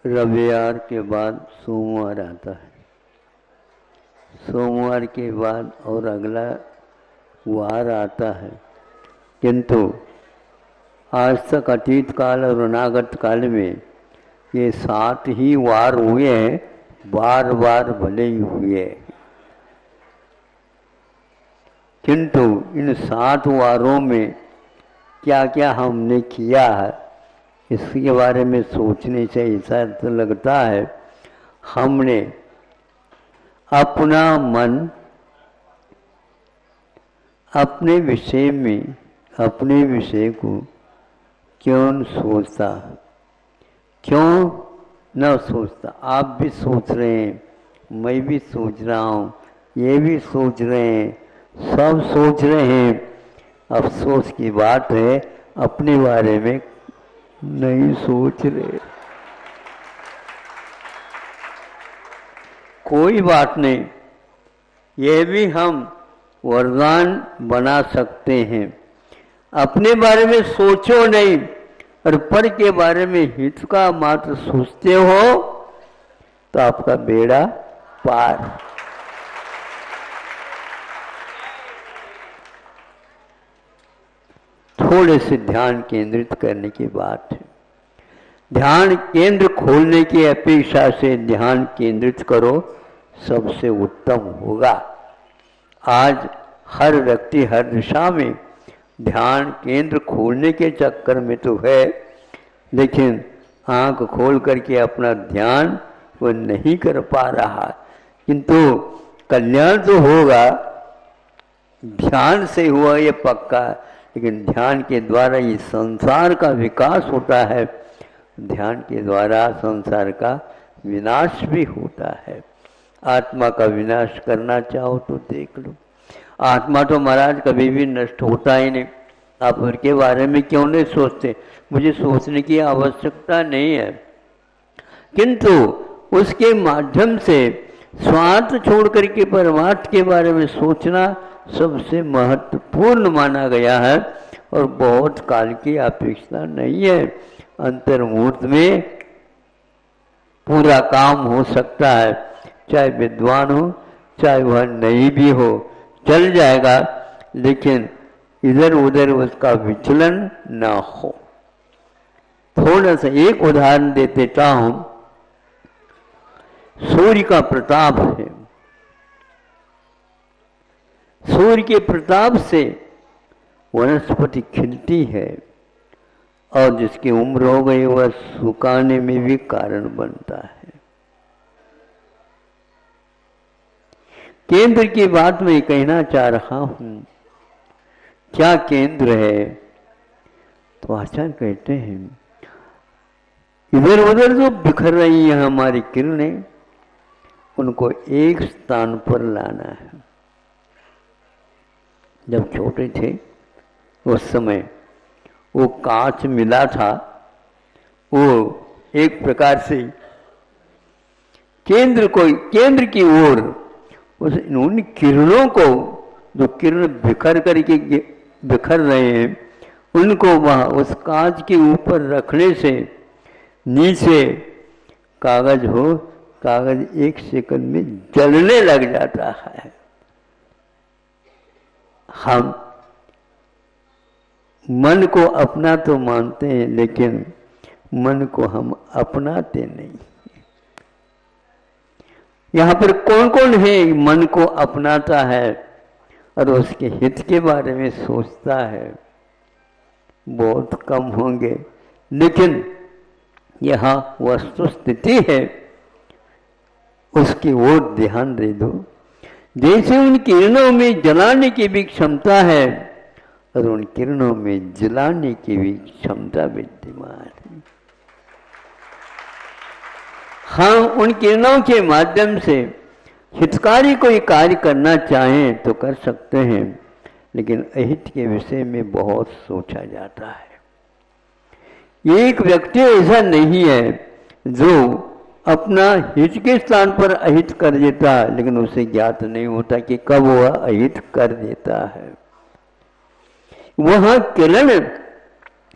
रविवार के बाद सोमवार आता है, सोमवार के बाद और अगला वार आता है, किंतु आज तक अतीत काल और अनागत काल में ये 7 ही वार हुए हैं, बार बार भले ही हुए, किंतु इन 7 वारों में क्या क्या हमने किया है इसके बारे में सोचने से ऐसा तो लगता है हमने अपना मन अपने विषय में, अपने विषय को क्यों सोचता, क्यों न सोचता। आप भी सोच रहे हैं, मैं भी सोच रहा हूँ, ये भी सोच रहे हैं, सब सोच रहे हैं। अफसोस की बात है अपने बारे में नहीं सोच रहे। कोई बात नहीं, ये भी हम वरदान बना सकते हैं। अपने बारे में सोचो नहीं और पर के बारे में हित का मात्र सोचते हो तो आपका बेड़ा पार। थोड़े से ध्यान केंद्रित करने की बात है। ध्यान केंद्र खोलने की अपेक्षा से ध्यान केंद्रित करो, सबसे उत्तम होगा। आज हर व्यक्ति हर दिशा में ध्यान केंद्र खोलने के चक्कर में तो है, लेकिन आंख खोल करके अपना ध्यान वो नहीं कर पा रहा। किंतु कल्याण तो होगा, ध्यान से हुआ ये पक्का, लेकिन ध्यान के द्वारा ये संसार का विकास होता है, ध्यान के द्वारा संसार का विनाश भी होता है। आत्मा का विनाश करना चाहो तो देख लो, आत्मा तो महाराज कभी भी नष्ट होता ही नहीं। आप उसके बारे में क्यों नहीं सोचते? मुझे सोचने की आवश्यकता नहीं है, किंतु उसके माध्यम से स्वार्थ छोड़ करके परमार्थ के बारे में सोचना सबसे महत्वपूर्ण माना गया है और बहुत काल की अपेक्षा नहीं है। अंतर्मुहूर्त में पूरा काम हो सकता है, चाहे विद्वान हो चाहे वह नहीं भी हो, चल जाएगा, लेकिन इधर उधर उसका विचलन ना हो। थोड़ा सा एक उदाहरण देता हूं। सूर्य का प्रताप है, सूर्य के प्रताप से वनस्पति खिलती है और जिसकी उम्र हो गई वह सुखाने में भी कारण बनता है। केंद्र की बात मैं कहना चाह रहा हूं, क्या केंद्र है? तो आचार्य कहते हैं इधर उधर जो बिखर रही है हमारी किरणें, उनको एक स्थान पर लाना है। जब छोटे थे उस समय वो कांच मिला था, वो एक प्रकार से केंद्र की ओर उन किरणों को, जो किरण बिखर रहे हैं, उनको वहां उस कांच के ऊपर रखने से नीचे कागज हो, कागज एक सेकंड में जलने लग जाता है। हम मन को अपना तो मानते हैं, लेकिन मन को हम अपनाते नहीं। यहाँ पर कौन कौन है मन को अपनाता है और उसके हित के बारे में सोचता है? बहुत कम होंगे, लेकिन यहाँ वस्तु स्थिति है, उसकी ओर ध्यान दे दो। जैसे उन किरणों में जलाने की भी क्षमता है और उन किरणों में जलाने की भी क्षमता विद्यमान है। हम उन किरणों के माध्यम से हितकारी कोई कार्य करना चाहें तो कर सकते हैं, लेकिन अहित के विषय में बहुत सोचा जाता है। एक व्यक्ति ऐसा नहीं है जो अपना हित के स्थान पर अहित कर देता है, लेकिन उसे ज्ञात नहीं होता कि कब वह अहित कर देता है। वह किरण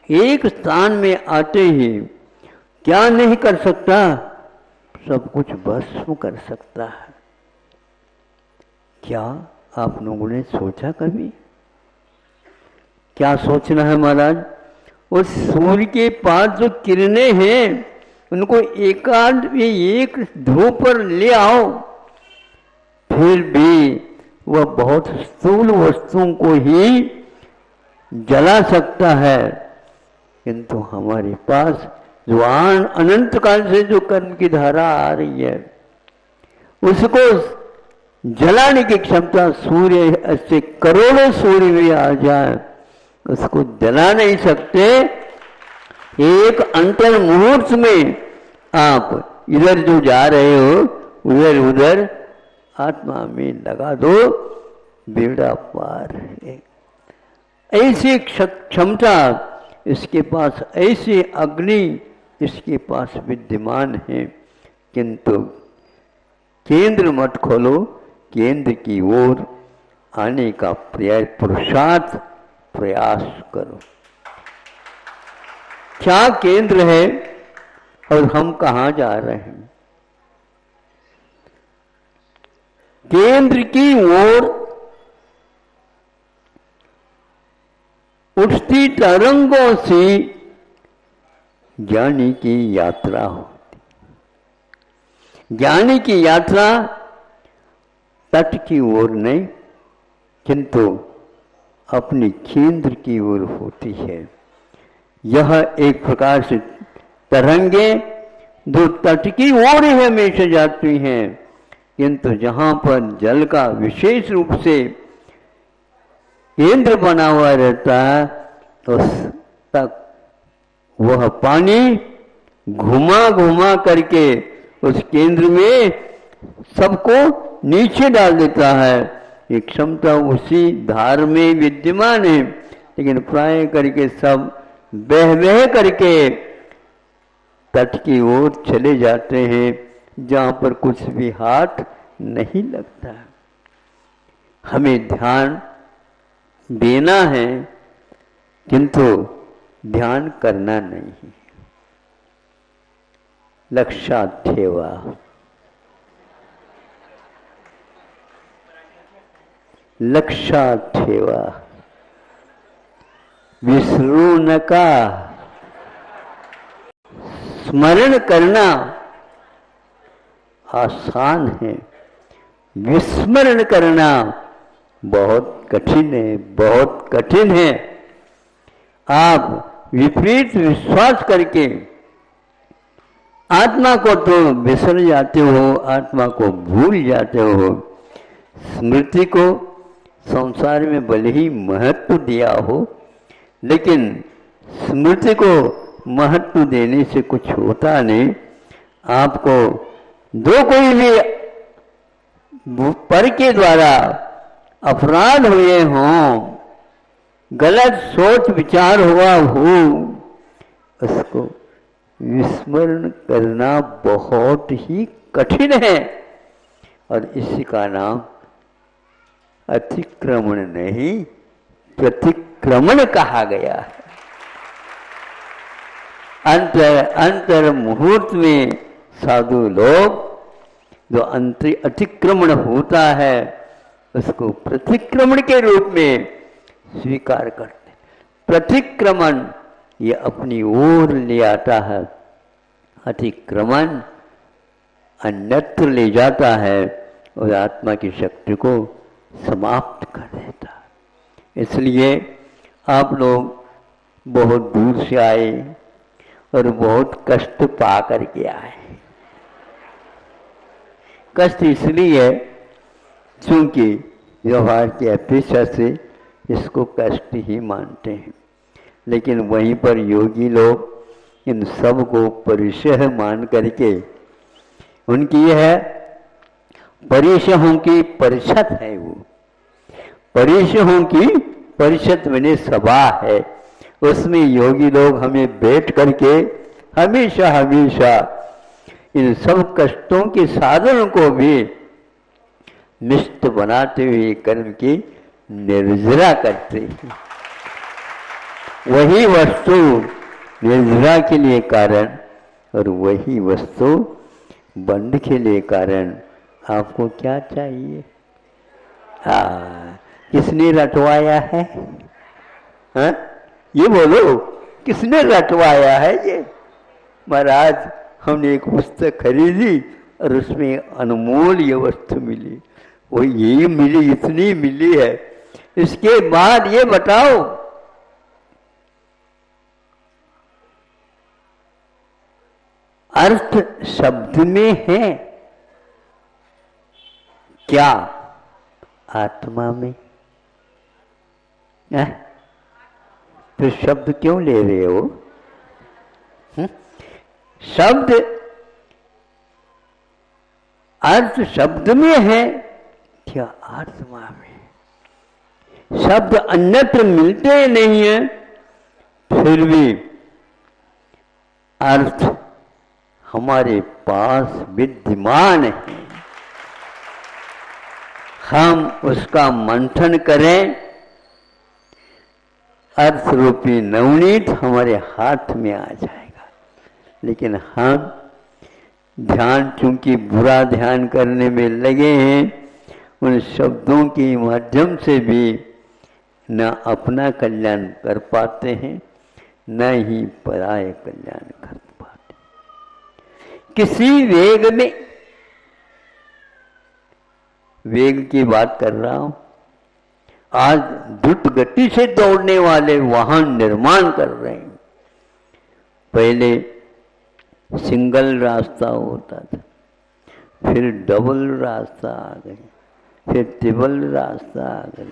एक स्थान में आते ही क्या नहीं कर सकता? सब कुछ भस्म कर सकता है। क्या आप लोगों ने सोचा कभी? क्या सोचना है महाराज? उस सूर्य के पास जो किरणें हैं उनको एक ध्रुव पर ले आओ, फिर भी वह बहुत स्थूल वस्तुओं को ही जला सकता है। किंतु हमारे पास जो अनंत काल से जो कर्म की धारा आ रही है उसको जलाने की क्षमता सूर्य से करोड़ों सूर्य भी आ जाए उसको जला नहीं सकते। एक अंतर मुहूर्त में आप इधर जो जा रहे हो उधर उधर आत्मा में लगा दो, बेड़ा पार है। ऐसी क्षमता इसके पास, ऐसी अग्नि इसके पास विद्यमान है। किंतु केंद्र मत खोलो, केंद्र की ओर आने का प्रयास करो। क्या केंद्र है और हम कहाँ जा रहे हैं? केंद्र की ओर उठती तरंगों से ज्ञानी की यात्रा होती। ज्ञानी की यात्रा तट की ओर नहीं किंतु अपनी केंद्र की ओर होती है। यह एक प्रकार से तरंगे जो तट की ओर ही हमेशा जाती हैं, किंतु जहां पर जल का विशेष रूप से केंद्र बना हुआ रहता है उस तक वह पानी घुमा घुमा करके उस केंद्र में सबको नीचे डाल देता है। ये क्षमता उसी धार में विद्यमान है, लेकिन प्राय करके सब बह बह करके तट की ओर चले जाते हैं जहां पर कुछ भी हाथ नहीं लगता। हमें ध्यान देना है किंतु ध्यान करना नहीं। लक्षात ठेवा, लक्षात ठेवा, विसरू नका। स्मरण करना आसान है, विस्मरण करना बहुत कठिन है, बहुत कठिन है। आप विपरीत विश्वास करके आत्मा को तो बिसर जाते हो, आत्मा को भूल जाते हो। स्मृति को संसार में भले ही महत्व दिया हो, लेकिन स्मृति को महत्व देने से कुछ होता नहीं। आपको जो कोई भी पर के द्वारा अपराध हुए हों, गलत सोच विचार हुआ हो, उसको विस्मरण करना बहुत ही कठिन है। और इसी का नाम अतिक्रमण नहीं प्रतिक्रमण कहा गया है। अंतर मुहूर्त में साधु लोग जो अतिक्रमण होता है उसको प्रतिक्रमण के रूप में स्वीकार करते। प्रतिक्रमण ये अपनी ओर ले आता है, अतिक्रमण अन्यत्र ले जाता है और आत्मा की शक्ति को समाप्त कर देता है। इसलिए आप लोग बहुत दूर से आए और बहुत कष्ट पा करके आए। कष्ट इसलिए क्योंकि व्यवहार की अपेक्षा से इसको कष्ट ही मानते हैं, लेकिन वहीं पर योगी लोग इन सब को परिचय मान करके उनकी यह परिचयों की परिषद है, वो परिचयों की परिषद मैंने सभा है, उसमें योगी लोग हमें बैठ करके हमेशा हमेशा इन सब कष्टों के साधनों को भी निष्ठ बनाते हुए कर्म की निर्जरा करते हैं। वही वस्तु निर्जरा के लिए कारण और वही वस्तु बंध के लिए कारण आपको क्या चाहिए? किसने रटवाया है? हाँ? ये बोलो, किसने रटवाया है ये? महाराज, हमने एक पुस्तक खरीदी और उसमें अनमोल ये वस्तु मिली, वो यही मिली, इतनी मिली है। इसके बाद ये बताओ, अर्थ शब्द में है क्या? आत्मा में है? तो शब्द क्यों ले रहे हो? शब्द, अर्थ शब्द में है क्या? आत्मा में। शब्द अन्यत्र मिलते नहीं है, फिर भी अर्थ हमारे पास विद्यमान है। हम उसका मंथन करें, अर्थ रूपी नवनीत हमारे हाथ में आ जाएगा। लेकिन हम ध्यान, चूंकि बुरा ध्यान करने में लगे हैं, उन शब्दों के माध्यम से भी न अपना कल्याण कर पाते हैं, न ही पराय कल्याण कर पाते। किसी वेग में, वेग की बात कर रहा हूं, आज द्रुत गति से दौड़ने वाले वाहन निर्माण कर रहे हैं। पहले सिंगल रास्ता होता था, फिर डबल रास्ता आ गई, फिर ट्रिपल रास्ता आ गई,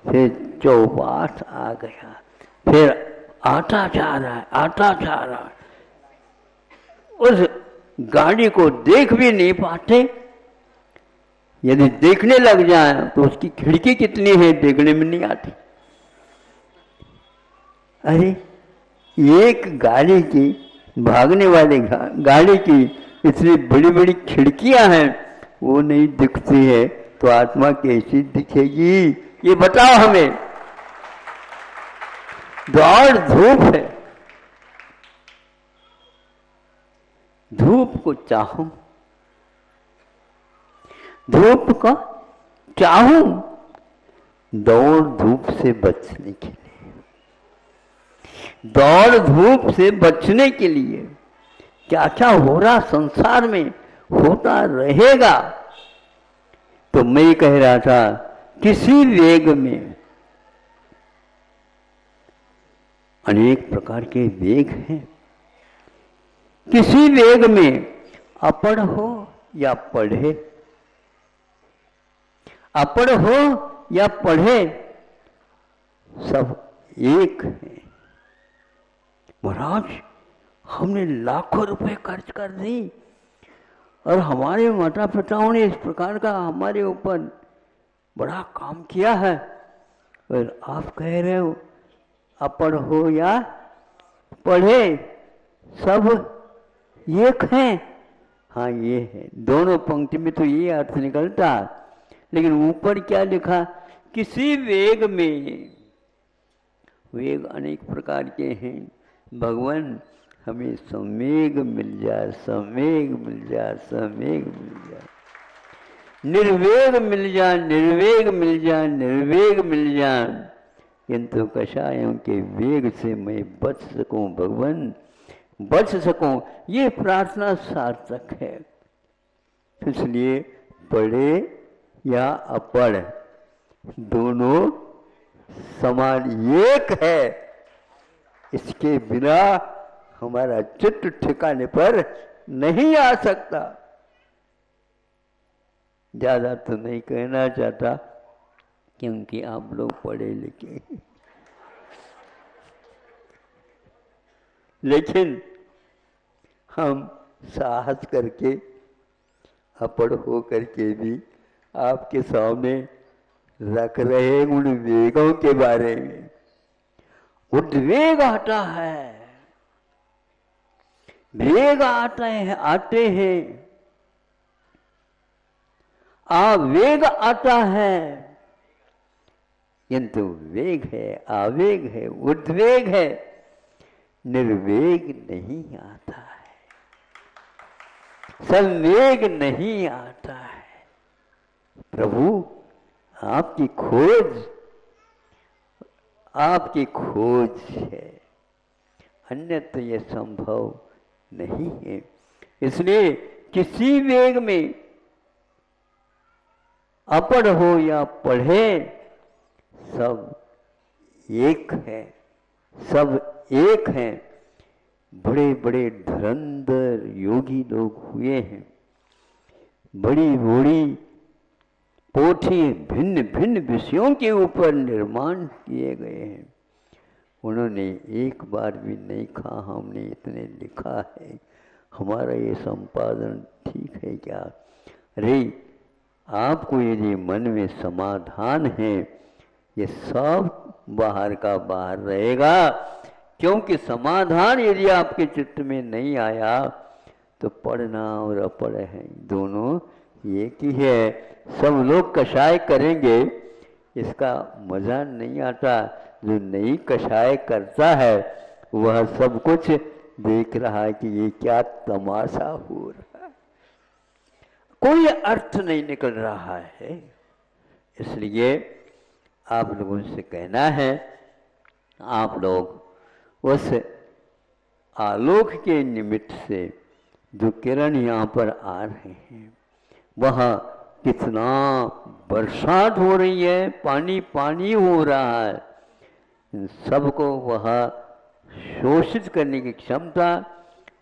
फिर चौपाट आ गया, फिर आता जा रहा है, आता जा रहा है। उस गाड़ी को देख भी नहीं पाते। यदि देखने लग जाए तो उसकी खिड़की कितनी है देखने में नहीं आती। अरे, एक गाड़ी की, भागने वाली गाड़ी की इतनी बड़ी बड़ी खिड़कियां हैं, वो नहीं दिखती है, तो आत्मा कैसी दिखेगी? ये बताओ हमें। दौड़ धूप है, धूप को चाहूं, धूप को चाहूं, दौड़ धूप से बचने के लिए, दौड़ धूप से बचने के लिए क्या क्या हो रहा संसार में, होता रहेगा। तो मैं कह रहा था, किसी वेग में अनेक प्रकार के वेग हैं। किसी वेग में अपढ़ हो या पढ़े, अपढ़ हो या पढ़े, सब एक है। महाराज, हमने लाखों रुपए खर्च कर दी और हमारे माता पिताओं ने इस प्रकार का हमारे ऊपर बड़ा काम किया है, और आप कह रहे हो अपढ़ हो या पढ़े, सब एक है। हाँ, ये है, दोनों पंक्ति में तो ये अर्थ निकलता। लेकिन ऊपर क्या लिखा? किसी वेग में। वेग अनेक प्रकार के हैं। भगवान हमें समेग मिल जाए, समेग मिल जाए, समेग मिल जाए, निर्वेग मिल जाए, निर्वेग मिल जाए, निर्वेग मिल जाए, किंतु कषायों के वेग से मैं बच सकूं, भगवान बच सकूं, ये प्रार्थना सार्थक है। इसलिए पढ़े या अपढ़, दोनों समान एक है। इसके बिना हमारा चित्त ठिकाने पर नहीं आ सकता। ज्यादा तो नहीं कहना चाहता, क्योंकि आप लोग पढ़े लिखे, लेकिन हम साहस करके, अपढ़ हो करके भी आपके सामने रख रहे उन वेगों के बारे में। उद्वेग आता है, वेग आते हैं, आवेग आता है, किंतु वेग है, आवेग है, उद्वेग है, निर्वेग नहीं आता है। संवेग नहीं आता है। प्रभु आपकी खोज है, अन्यथा यह संभव नहीं है। इसलिए किसी वेग में अपढ़ हो या पढ़े, सब एक है, सब एक हैं। बड़े बड़े धुरंधर योगी लोग हुए हैं, बड़ी बड़ी पोथी भिन्न भिन्न विषयों के ऊपर निर्माण किए गए हैं। उन्होंने एक बार भी नहीं कहा हमने इतने लिखा है, हमारा ये संपादन ठीक है क्या? अरे आपको यदि मन में समाधान है, ये सब बाहर का बाहर रहेगा। क्योंकि समाधान यदि आपके चित्त में नहीं आया तो पढ़ना और अपढ़ है दोनों एक ही है। सब लोग कषाय करेंगे, इसका मजा नहीं आता। जो नहीं कषाय करता है वह सब कुछ देख रहा है कि ये क्या तमाशा हो रहा है, कोई अर्थ नहीं निकल रहा है। इसलिए आप लोगों से कहना है, आप लोग उस आलोक के निमित्त से जो किरण यहाँ पर आ रहे हैं, वह कितना बरसात हो रही है, पानी पानी हो रहा है, इन सबको वह शोषित करने की क्षमता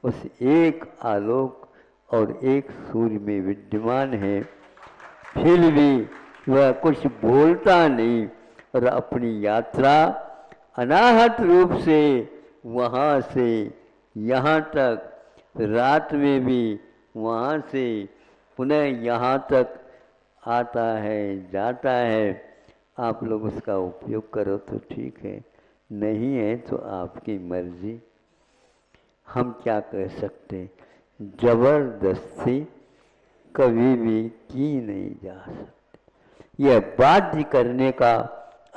उस एक आलोक और एक सूर्य में विद्यमान है। फिर भी वह कुछ बोलता नहीं और अपनी यात्रा अनाहत रूप से वहाँ से यहाँ तक, रात में भी वहाँ से पुनः यहाँ तक आता है जाता है। आप लोग उसका उपयोग करो तो ठीक है, नहीं है तो आपकी मर्जी, हम क्या कह सकते। जबरदस्ती कभी भी की नहीं जा सकती। यह बाध्य करने का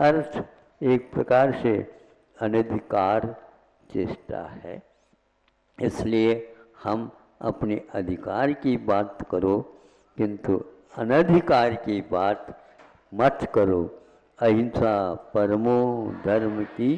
अर्थ एक प्रकार से अनधिकार चेष्टा है। इसलिए हम अपने अधिकार की बात करो, किंतु अनधिकार की बात मत करो। अहिंसा परमो धर्म की